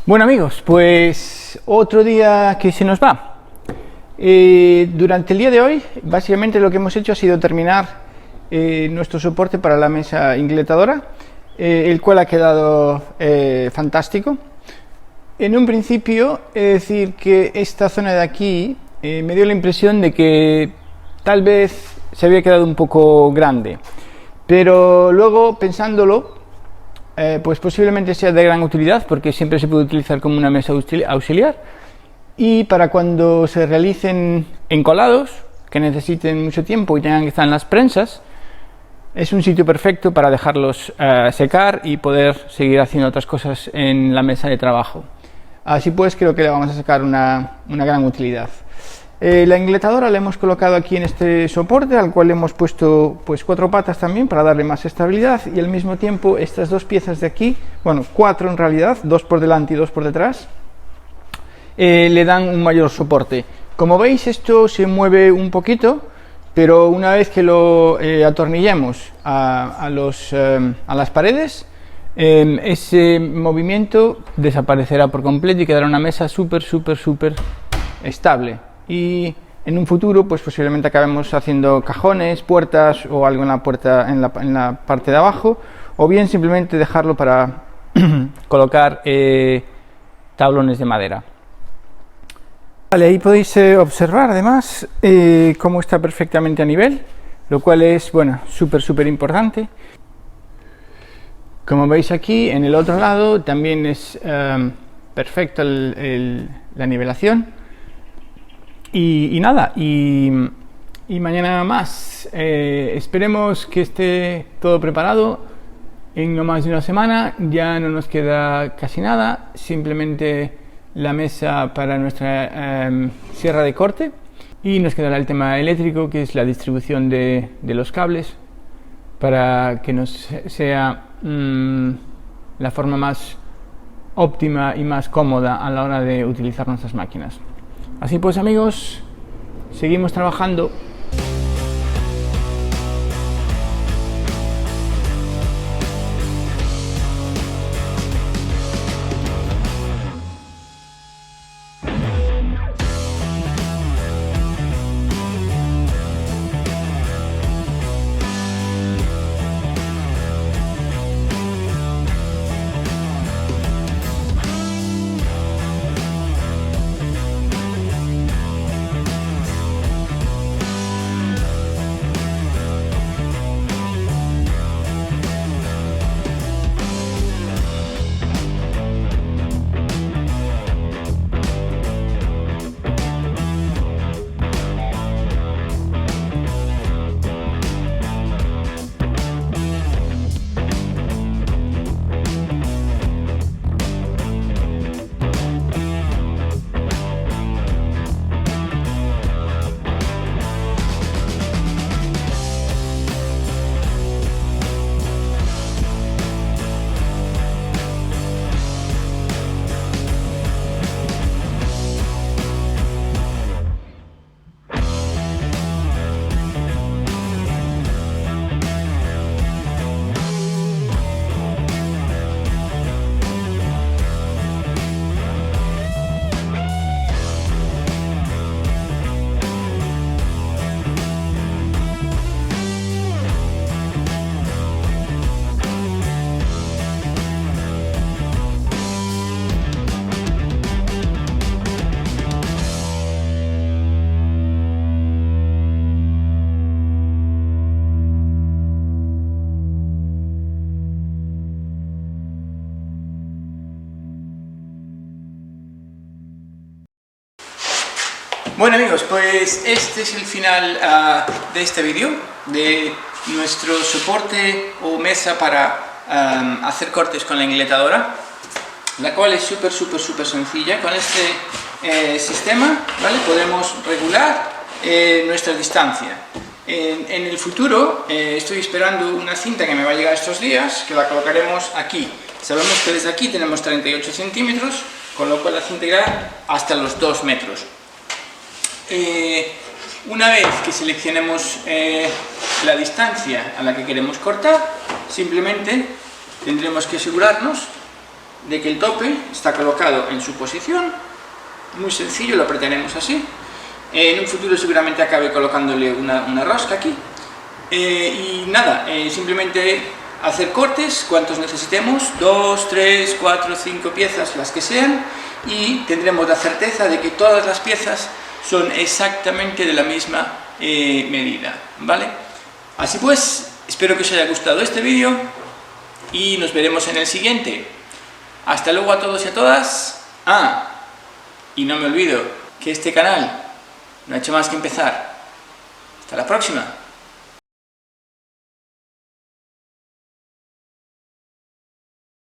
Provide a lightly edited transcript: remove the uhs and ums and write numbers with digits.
Bueno amigos, pues otro día que se nos va. Durante el día de hoy, básicamente lo que hemos hecho ha sido terminar nuestro soporte para la mesa ingletadora, el cual ha quedado fantástico. En un principio, es decir, que esta zona de aquí me dio la impresión de que tal vez se había quedado un poco grande, pero luego pensándolo, pues posiblemente sea de gran utilidad porque siempre se puede utilizar como una mesa auxiliar, y para cuando se realicen encolados que necesiten mucho tiempo y tengan que estar en las prensas, es un sitio perfecto para dejarlos secar y poder seguir haciendo otras cosas en la mesa de trabajo. Así pues, creo que le vamos a sacar una gran utilidad. La ingletadora la hemos colocado aquí en este soporte, al cual le hemos puesto pues 4 patas también para darle más estabilidad, y al mismo tiempo estas dos piezas de aquí, bueno, 4 en realidad, 2 por delante y 2 por detrás, le dan un mayor soporte. Como veis, esto se mueve un poquito, pero una vez que lo atornillemos a las paredes, ese movimiento desaparecerá por completo y quedará una mesa súper estable. Y en un futuro pues posiblemente acabemos haciendo cajones, puertas o algo en la puerta en la parte de abajo, o bien simplemente dejarlo para colocar tablones de madera. Vale, ahí podéis observar además cómo está perfectamente a nivel, lo cual es, bueno, súper importante. Como veis aquí, en el otro lado también es perfecta la nivelación. Y nada, y mañana más. Esperemos que esté todo preparado. En no más de una semana ya no nos queda casi nada, simplemente la mesa para nuestra sierra de corte, y nos quedará el tema eléctrico, que es la distribución de los cables para que nos sea la forma más óptima y más cómoda a la hora de utilizar nuestras máquinas. Así pues amigos, seguimos trabajando. Bueno amigos, pues este es el final de este vídeo, de nuestro soporte o mesa para hacer cortes con la ingletadora, la cual es súper sencilla. Con este sistema, ¿vale?, podemos regular nuestra distancia. En el futuro estoy esperando una cinta que me va a llegar estos días, que la colocaremos aquí. Sabemos que desde aquí tenemos 38 centímetros, con lo cual la cinta irá hasta los 2 metros. Una vez que seleccionemos la distancia a la que queremos cortar, simplemente tendremos que asegurarnos de que el tope está colocado en su posición. Muy sencillo, lo apretaremos así. En un futuro seguramente acabe colocándole una rosca aquí. Y nada, simplemente hacer cortes, cuantos necesitemos, 2, 3, 4, 5 piezas, las que sean, y tendremos la certeza de que todas las piezas son exactamente de la misma medida, ¿vale? Así pues, espero que os haya gustado este vídeo y nos veremos en el siguiente. Hasta luego a todos y a todas. Y no me olvido que este canal no ha hecho más que empezar. Hasta la próxima.